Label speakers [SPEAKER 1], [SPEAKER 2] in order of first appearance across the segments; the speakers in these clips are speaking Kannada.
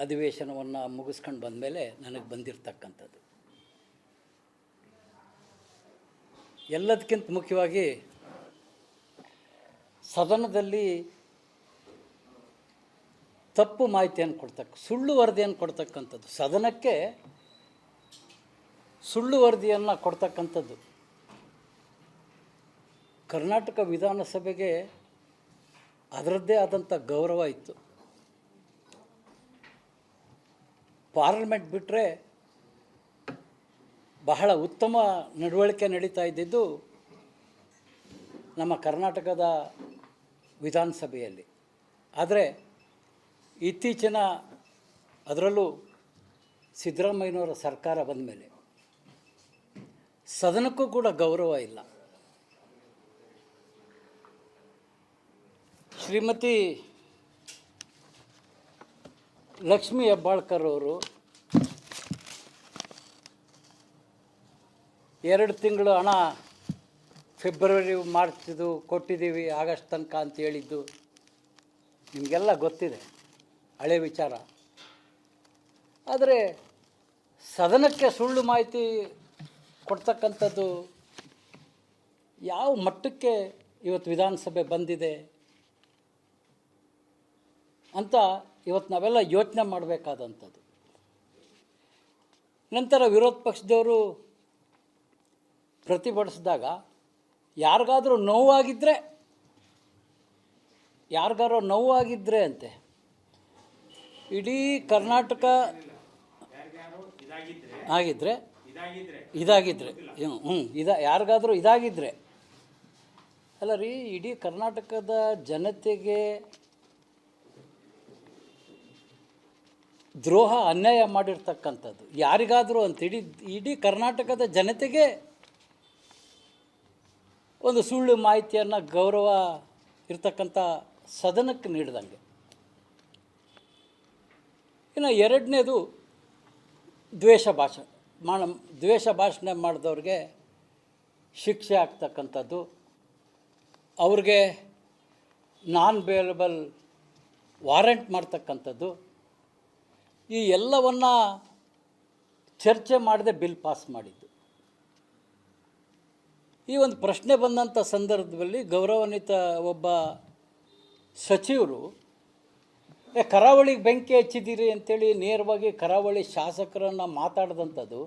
[SPEAKER 1] ಅಧಿವೇಶನವನ್ನು ಮುಗಿಸ್ಕೊಂಡು ಬಂದಮೇಲೆ ನನಗೆ ಬಂದಿರತಕ್ಕಂಥದ್ದು. ಎಲ್ಲದಕ್ಕಿಂತ ಮುಖ್ಯವಾಗಿ ಸದನದಲ್ಲಿ ತಪ್ಪು ಮಾಹಿತಿಯನ್ನು ಸುಳ್ಳು ವರದಿಯನ್ನು ಕೊಡ್ತಕ್ಕಂಥದ್ದು, ಸದನಕ್ಕೆ ಸುಳ್ಳು ವರದಿಯನ್ನು ಕೊಡ್ತಕ್ಕಂಥದ್ದು ಕರ್ನಾಟಕ ವಿಧಾನಸಭೆಗೆ ಅದರದ್ದೇ ಆದಂಥ ಗೌರವ ಇತ್ತು. ಪಾರ್ಲಿಮೆಂಟ್ ಬಿಟ್ಟರೆ ಬಹಳ ಉತ್ತಮ ನಡವಳಿಕೆ ನಡೀತಾ ಇದ್ದಿದ್ದು ನಮ್ಮ ಕರ್ನಾಟಕದ ವಿಧಾನಸಭೆಯಲ್ಲಿ. ಆದರೆ ಇತ್ತೀಚಿನ ಅದರಲ್ಲೂ ಸಿದ್ದರಾಮಯ್ಯನವರ ಸರ್ಕಾರ ಬಂದ ಮೇಲೆ ಸದನಕ್ಕೂ ಕೂಡ ಗೌರವ ಇಲ್ಲ. ಶ್ರೀಮತಿ ಲಕ್ಷ್ಮೀ ಹೆಬ್ಬಾಳ್ಕರ್ ಅವರು 2 ತಿಂಗಳು ಹಣ ಫೆಬ್ರವರಿ ಮಾರ್ಚ್ದು ಕೊಟ್ಟಿದ್ದೀವಿ ಆಗಸ್ಟ್ ತನಕ ಅಂತ ಹೇಳಿದ್ದು ನಿಮಗೆಲ್ಲ ಗೊತ್ತಿದೆ, ಹಳೆ ವಿಚಾರ. ಆದರೆ ಸದನಕ್ಕೆ ಸುಳ್ಳು ಮಾಹಿತಿ ಕೊಡ್ತಕ್ಕಂಥದ್ದು ಯಾವ ಮಟ್ಟಕ್ಕೆ ಇವತ್ತು ವಿಧಾನಸಭೆ ಬಂದಿದೆ ಅಂತ ಇವತ್ತು ನಾವೆಲ್ಲ ಯೋಚನೆ ಮಾಡಬೇಕಾದಂಥದ್ದು. ನಂತರ ವಿರೋಧ ಪಕ್ಷದವರು ಪ್ರತಿಭಟಿಸಿದಾಗ ಯಾರಿಗಾದ್ರೂ ನೋವಾಗಿದ್ದರೆ ಅಂತೆ ಇಡೀ ಕರ್ನಾಟಕ ಇದಾಗಿದ್ದರೆ ಯಾರಿಗಾದರೂ ಇದಾಗಿದ್ದರೆ ಅಲ್ಲ ರೀ, ಇಡೀ ಕರ್ನಾಟಕದ ಜನತೆಗೆ ದ್ರೋಹ ಅನ್ಯಾಯ ಮಾಡಿರ್ತಕ್ಕಂಥದ್ದು ಯಾರಿಗಾದರೂ ಅಂತ ಇಡೀ ಕರ್ನಾಟಕದ ಜನತೆಗೆ ಒಂದು ಸುಳ್ಳು ಮಾಹಿತಿಯನ್ನು ಗೌರವ ಇರ್ತಕ್ಕಂಥ ಸದನಕ್ಕೆ ನೀಡಿದಂಗೆ. ಇನ್ನು ಎರಡನೇದು ದ್ವೇಷ ಭಾಷಣ ಮಾಡಿದವ್ರಿಗೆ ಶಿಕ್ಷೆ ಆಗ್ತಕ್ಕಂಥದ್ದು, ಅವ್ರಿಗೆ ನಾನ್ ಬೇಲಬಲ್ ವಾರೆಂಟ್ ಮಾಡ್ತಕ್ಕಂಥದ್ದು, ಈ ಎಲ್ಲವನ್ನು ಚರ್ಚೆ ಮಾಡದೆ ಬಿಲ್ ಪಾಸ್ ಮಾಡಿದ್ದು. ಈ ಒಂದು ಪ್ರಶ್ನೆ ಬಂದಂಥ ಸಂದರ್ಭದಲ್ಲಿ ಗೌರವಾನ್ವಿತ ಒಬ್ಬ ಸಚಿವರು ಕರಾವಳಿಗೆ ಬೆಂಕಿ ಹಚ್ಚಿದ್ದೀರಿ ಅಂತೇಳಿ ನೇರವಾಗಿ ಕರಾವಳಿ ಶಾಸಕರನ್ನು ಮಾತಾಡಿದಂಥದ್ದು,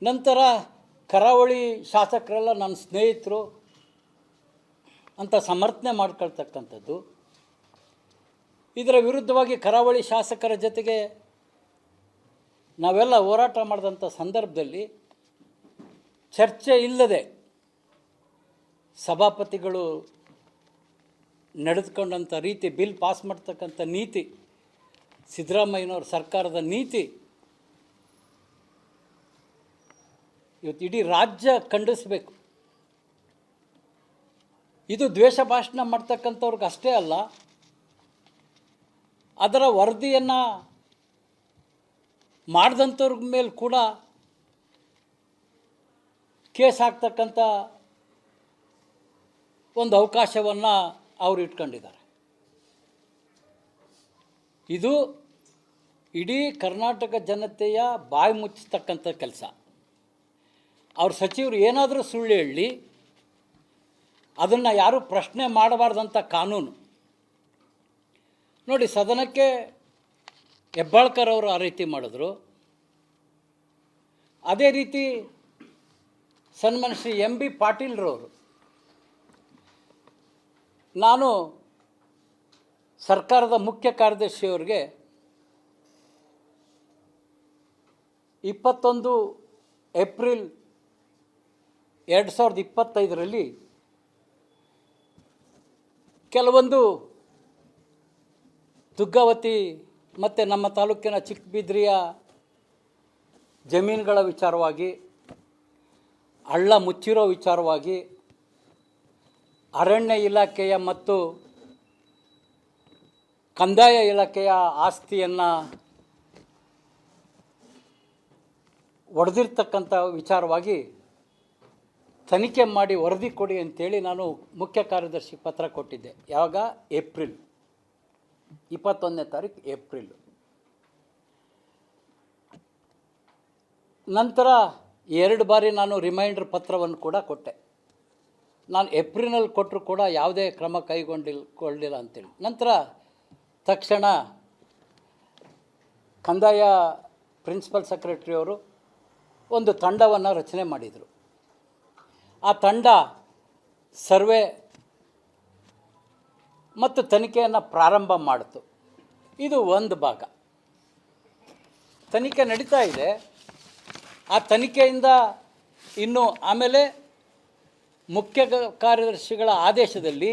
[SPEAKER 1] ನಂತರ ಕರಾವಳಿ ಶಾಸಕರೆಲ್ಲ ನನ್ನ ಸ್ನೇಹಿತರು ಅಂತ ಸಮರ್ಥನೆ ಮಾಡ್ಕೊಳ್ತಕ್ಕಂಥದ್ದು, ಇದರ ವಿರುದ್ಧವಾಗಿ ಕರಾವಳಿ ಶಾಸಕರ ಜೊತೆಗೆ ನಾವೆಲ್ಲ ಹೋರಾಟ ಮಾಡಿದಂಥ ಸಂದರ್ಭದಲ್ಲಿ ಚರ್ಚೆ ಇಲ್ಲದೆ ಸಭಾಪತಿಗಳು ನಡೆದುಕೊಂಡಂಥ ರೀತಿ, ಬಿಲ್ ಪಾಸ್ ಮಾಡ್ತಕ್ಕಂಥ ನೀತಿ, ಸಿದ್ದರಾಮಯ್ಯನವ್ರ ಸರ್ಕಾರದ ನೀತಿ ಇವತ್ತು ಇಡೀ ರಾಜ್ಯ ಖಂಡಿಸಬೇಕು. ಇದು ದ್ವೇಷ ಭಾಷಣ ಮಾಡ್ತಕ್ಕಂಥವ್ರಿಗೆ ಅಷ್ಟೇ ಅಲ್ಲ, ಅದರ ವರದಿಯನ್ನು ಮಾಡಿದಂಥವ್ರ ಮೇಲೆ ಕೂಡ ಕೇಸ್ ಹಾಕ್ತಕ್ಕಂಥ ಒಂದು ಅವಕಾಶವನ್ನು ಅವರು ಇಟ್ಕೊಂಡಿದ್ದಾರೆ. ಇದು ಇಡೀ ಕರ್ನಾಟಕ ಜನತೆಯ ಬಾಯಿ ಮುಚ್ಚತಕ್ಕಂಥ ಕೆಲಸ. ಅವ್ರ ಸಚಿವರು ಏನಾದರೂ ಸುಳ್ಳು ಹೇಳಿ ಅದನ್ನು ಯಾರೂ ಪ್ರಶ್ನೆ ಮಾಡಬಾರ್ದಂಥ ಕಾನೂನು ನೋಡಿ. ಸದನಕ್ಕೆ ಹೆಬ್ಬಾಳ್ಕರ್ ಅವರು ಆ ರೀತಿ ಮಾಡಿದ್ರು. ಅದೇ ರೀತಿ ಸನ್ಮಾನ್ಯ ಶ್ರೀ MB ಪಾಟೀಲ್ರವರು, ನಾನು ಸರ್ಕಾರದ ಮುಖ್ಯ ಕಾರ್ಯದರ್ಶಿಯವರಿಗೆ 21 ಏಪ್ರಿಲ್ 2025ರಲ್ಲಿ ಕೆಲವೊಂದು ದುಗ್ಗಾವತಿ ಮತ್ತು ನಮ್ಮ ತಾಲೂಕಿನ ಚಿಕ್ಕಬಿದ್ರಿಯ ಜಮೀನುಗಳ ವಿಚಾರವಾಗಿ, ಹಳ್ಳ ಮುಚ್ಚಿರೋ ವಿಚಾರವಾಗಿ, ಅರಣ್ಯ ಇಲಾಖೆಯ ಮತ್ತು ಕಂದಾಯ ಇಲಾಖೆಯ ಆಸ್ತಿಯನ್ನು ಒಡೆದಿರ್ತಕ್ಕಂಥ ವಿಚಾರವಾಗಿ ತನಿಖೆ ಮಾಡಿ ವರದಿ ಕೊಡಿ ಅಂತೇಳಿ ನಾನು ಮುಖ್ಯ ಕಾರ್ಯದರ್ಶಿ ಪತ್ರ ಕೊಟ್ಟಿದ್ದೆ. ಯಾವಾಗ? ಏಪ್ರಿಲ್ 21ನೇ ತಾರೀಕು ಏಪ್ರಿಲ್. ನಂತರ 2 ಬಾರಿ ನಾನು ರಿಮೈಂಡರ್ ಪತ್ರವನ್ನು ಕೂಡ ಕೊಟ್ಟೆ. ನಾನು ಏಪ್ರಿಲ್ನಲ್ಲಿ ಕೊಟ್ಟರು ಕೂಡ ಯಾವುದೇ ಕ್ರಮ ಕೈಗೊಂಡಿಲ್ಲ ಅಂತೇಳಿ. ನಂತರ ತಕ್ಷಣ ಕಂದಾಯ ಪ್ರಿನ್ಸಿಪಲ್ ಸೆಕ್ರೆಟರಿಯವರು ಒಂದು ತಂಡವನ್ನು ರಚನೆ ಮಾಡಿದರು. ಆ ತಂಡ ಸರ್ವೆ ಮತ್ತು ತನಿಖೆಯನ್ನು ಪ್ರಾರಂಭ ಮಾಡಿತು. ಇದು ಒಂದು ಭಾಗ. ತನಿಖೆ ನಡೀತಾ ಇದೆ. ಆ ತನಿಖೆಯಿಂದ ಇನ್ನು ಆಮೇಲೆ ಮುಖ್ಯ ಕಾರ್ಯದರ್ಶಿಗಳ ಆದೇಶದಲ್ಲಿ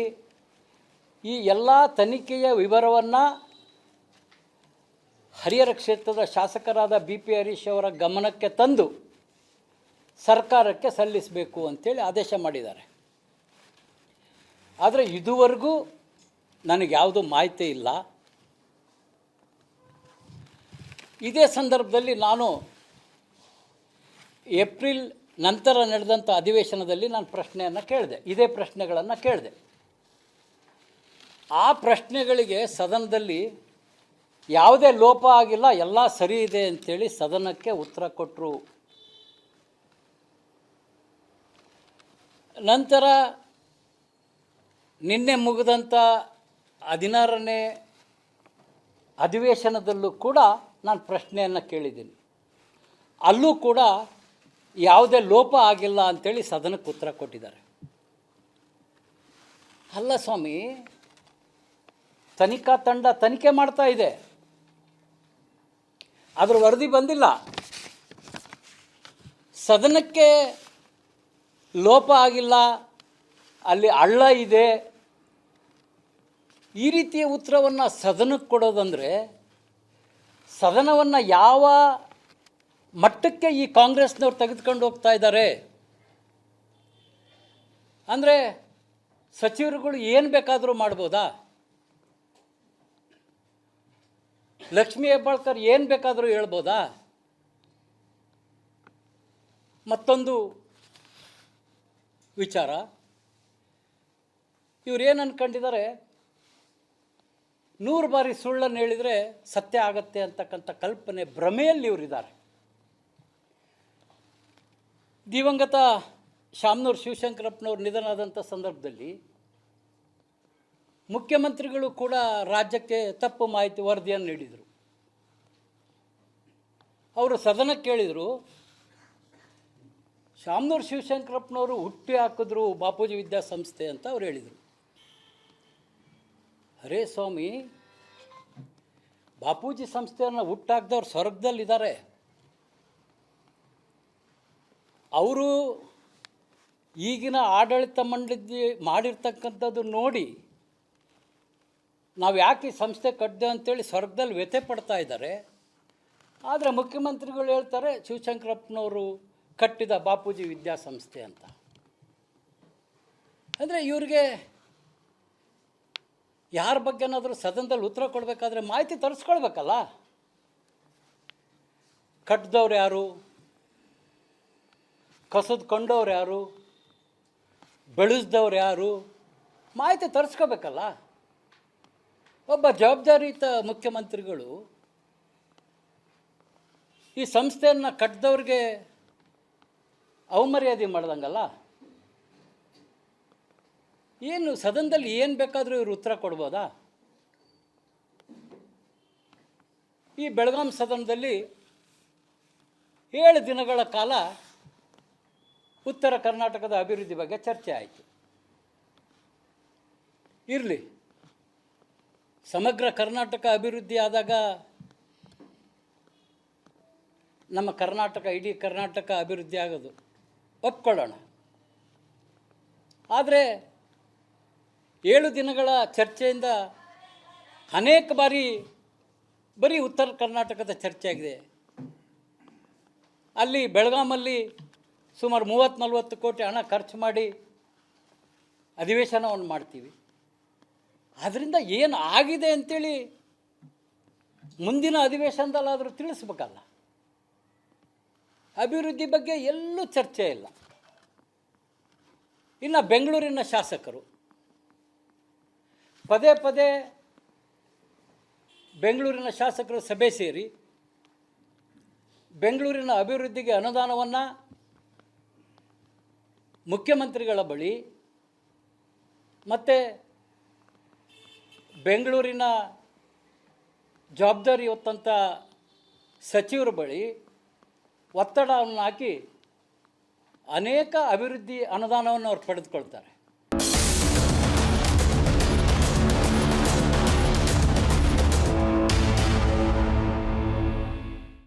[SPEAKER 1] ಈ ಎಲ್ಲ ತನಿಖೆಯ ವಿವರವನ್ನು ಹರಿಹರ ಕ್ಷೇತ್ರದ ಶಾಸಕರಾದ BP ಹರೀಶ್ ಅವರ ಗಮನಕ್ಕೆ ತಂದು ಸರ್ಕಾರಕ್ಕೆ ಸಲ್ಲಿಸಬೇಕು ಅಂತೇಳಿ ಆದೇಶ ಮಾಡಿದ್ದಾರೆ. ಆದರೆ ಇದುವರೆಗೂ ನನಗೆ ಯಾವುದೂ ಮಾಹಿತಿ ಇಲ್ಲ. ಇದೇ ಸಂದರ್ಭದಲ್ಲಿ ನಾನು ಏಪ್ರಿಲ್ ನಂತರ ನಡೆದಂಥ ಅಧಿವೇಶನದಲ್ಲಿ ನಾನು ಪ್ರಶ್ನೆಯನ್ನು ಕೇಳಿದೆ. ಇದೇ ಪ್ರಶ್ನೆಗಳನ್ನು ಕೇಳಿದೆ. ಆ ಪ್ರಶ್ನೆಗಳಿಗೆ ಸದನದಲ್ಲಿ ಯಾವುದೇ ಲೋಪ ಆಗಿಲ್ಲ, ಎಲ್ಲ ಸರಿ ಇದೆ ಅಂತೇಳಿ ಸದನಕ್ಕೆ ಉತ್ತರ ಕೊಟ್ಟರು. ನಂತರ ನಿನ್ನೆ ಮುಗಿದಂಥ 16ನೇ ಅಧಿವೇಶನದಲ್ಲೂ ಕೂಡ ನಾನು ಪ್ರಶ್ನೆಯನ್ನು ಕೇಳಿದ್ದೀನಿ. ಅಲ್ಲೂ ಕೂಡ ಯಾವುದೇ ಲೋಪ ಆಗಿಲ್ಲ ಅಂಥೇಳಿ ಸದನಕ್ಕೆ ಉತ್ತರ ಕೊಟ್ಟಿದ್ದಾರೆ. ಅಲ್ಲ ಸ್ವಾಮಿ, ತನಿಖಾ ತಂಡ ತನಿಖೆ ಮಾಡ್ತಾ ಇದೆ, ಅದರ ವರದಿ ಬಂದಿಲ್ಲ. ಸದನಕ್ಕೆ ಲೋಪ ಆಗಿಲ್ಲ, ಅಲ್ಲಿ ಹಳ್ಳ ಇದೆ, ಈ ರೀತಿಯ ಉತ್ತರವನ್ನು ಸದನಕ್ಕೆ ಕೊಡೋದಂದರೆ ಸದನವನ್ನು ಯಾವ ಮಟ್ಟಕ್ಕೆ ಈ ಕಾಂಗ್ರೆಸ್ನವ್ರು ತೆಗೆದುಕೊಂಡು ಹೋಗ್ತಾ ಇದ್ದಾರೆ ಅಂದರೆ ಸಚಿವರುಗಳು ಏನು ಬೇಕಾದರೂ ಮಾಡ್ಬೋದಾ? ಲಕ್ಷ್ಮೀ ಹೆಬ್ಬಾಳ್ಕರ್ ಏನು ಬೇಕಾದರೂ ಹೇಳ್ಬೋದಾ? ಮತ್ತೊಂದು ವಿಚಾರ, ಇವರೇನು ಅಂದ್ಕೊಂಡಿದ್ದಾರೆ, 100 ಬಾರಿ ಸುಳ್ಳನ್ನು ಹೇಳಿದರೆ ಸತ್ಯ ಆಗತ್ತೆ ಅಂತಕ್ಕಂಥ ಕಲ್ಪನೆ ಭ್ರಮೆಯಲ್ಲಿ ಇವರಿದ್ದಾರೆ. ದಿವಂಗತ ಶಾಮನೂರು ಶಿವಶಂಕರಪ್ಪನವ್ರು ನಿಧನರಾದಂಥ ಸಂದರ್ಭದಲ್ಲಿ ಮುಖ್ಯಮಂತ್ರಿಗಳು ಕೂಡ ರಾಜ್ಯಕ್ಕೆ ತಪ್ಪು ಮಾಹಿತಿ ವರದಿಯನ್ನು ನೀಡಿದರು. ಅವರು ಸದನಕ್ಕೆ ಕೇಳಿದರು, ಶಾಮನೂರು ಶಿವಶಂಕರಪ್ಪನವರು ಹುಟ್ಟಿ ಹಾಕಿದ್ರು ಬಾಪೂಜಿ ವಿದ್ಯಾಸಂಸ್ಥೆ ಅಂತ ಅವ್ರು ಹೇಳಿದರು. ಅರೇ ಸ್ವಾಮಿ, ಬಾಪೂಜಿ ಸಂಸ್ಥೆಯನ್ನು ಹುಟ್ಟಾಕ್ದವ್ರು ಸ್ವರ್ಗದಲ್ಲಿದ್ದಾರೆ. ಅವರು ಈಗಿನ ಆಡಳಿತ ಮಂಡಳಿ ಮಾಡಿರ್ತಕ್ಕಂಥದ್ದು ನೋಡಿ ನಾವು ಯಾಕೆ ಈ ಸಂಸ್ಥೆ ಕಟ್ಟಿದೆ ಅಂತೇಳಿ ಸ್ವರ್ಗದಲ್ಲಿ ವ್ಯಥೆ ಪಡ್ತಾ ಇದ್ದಾರೆ. ಆದರೆ ಮುಖ್ಯಮಂತ್ರಿಗಳು ಹೇಳ್ತಾರೆ ಶಿವಶಂಕರಪ್ಪನವರು ಕಟ್ಟಿದ ಬಾಪೂಜಿ ವಿದ್ಯಾಸಂಸ್ಥೆ ಅಂತ. ಅಂದರೆ ಇವರಿಗೆ ಯಾರ ಬಗ್ಗೆನಾದರೂ ಸದನದಲ್ಲಿ ಉತ್ತರ ಕೊಡಬೇಕಾದ್ರೆ ಮಾಹಿತಿ ತರಿಸ್ಕೊಳ್ಬೇಕಲ್ಲ. ಕಟ್ಟಿದವ್ರು ಯಾರು, ಕಸದ್ಕೊಂಡವ್ರು ಯಾರು, ಬೆಳೆಸ್ದವ್ರು ಯಾರು, ಮಾಹಿತಿ ತರಿಸ್ಕೋಬೇಕಲ್ಲ. ಒಬ್ಬ ಜವಾಬ್ದಾರಿಯುತ ಮುಖ್ಯಮಂತ್ರಿಗಳು ಈ ಸಂಸ್ಥೆಯನ್ನು ಕಟ್ಟಿದವ್ರಿಗೆ ಅವಮರ್ಯಾದೆ ಮಾಡ್ದಂಗಲ್ಲ. ಏನು ಸದನದಲ್ಲಿ ಏನು ಬೇಕಾದರೂ ಇವರು ಉತ್ತರ ಕೊಡ್ಬೋದಾ? ಈ ಬೆಳಗಾಂ ಸದನದಲ್ಲಿ 7 ದಿನಗಳ ಕಾಲ ಉತ್ತರ ಕರ್ನಾಟಕದ ಅಭಿವೃದ್ಧಿ ಬಗ್ಗೆ ಚರ್ಚೆ ಆಯಿತು. ಇರಲಿ, ಸಮಗ್ರ ಕರ್ನಾಟಕ ಅಭಿವೃದ್ಧಿ ಆದಾಗ ನಮ್ಮ ಕರ್ನಾಟಕ, ಇಡೀ ಕರ್ನಾಟಕ ಅಭಿವೃದ್ಧಿ ಆಗೋದು ಒಪ್ಕೊಳ್ಳೋಣ. ಆದರೆ 7 ದಿನಗಳ ಚರ್ಚೆಯಿಂದ ಅನೇಕ ಬಾರಿ ಬರೀ ಉತ್ತರ ಕರ್ನಾಟಕದ ಚರ್ಚೆ ಆಗಿದೆ. ಅಲ್ಲಿ ಬೆಳಗಾಮಲ್ಲಿ ಸುಮಾರು 30-40 ಕೋಟಿ ಹಣ ಖರ್ಚು ಮಾಡಿ ಅಧಿವೇಶನವನ್ನು ಮಾಡ್ತೀವಿ. ಅದರಿಂದ ಏನು ಆಗಿದೆ ಅಂಥೇಳಿ ಮುಂದಿನ ಅಧಿವೇಶನದಲ್ಲಾದರೂ ತಿಳಿಸ್ಬೇಕಲ್ಲ. ಅಭಿವೃದ್ಧಿ ಬಗ್ಗೆ ಎಲ್ಲೂ ಚರ್ಚೆ ಇಲ್ಲ. ಇನ್ನು ಬೆಂಗಳೂರಿನ ಶಾಸಕರು ಪದೇ ಪದೇ ಬೆಂಗಳೂರಿನ ಶಾಸಕರು ಸಭೆ ಸೇರಿ ಬೆಂಗಳೂರಿನ ಅಭಿವೃದ್ಧಿಗೆ ಅನುದಾನವನ್ನು ಮುಖ್ಯಮಂತ್ರಿಗಳ ಬಳಿ ಮತ್ತು ಬೆಂಗಳೂರಿನ ಜವಾಬ್ದಾರಿ ಹೊತ್ತಂಥ ಸಚಿವರ ಬಳಿ ಒತ್ತಡವನ್ನು ಹಾಕಿ ಅನೇಕ ಅಭಿವೃದ್ಧಿ ಅನುದಾನವನ್ನು ಅವ್ರು ಪಡೆದುಕೊಳ್ತಾರೆ.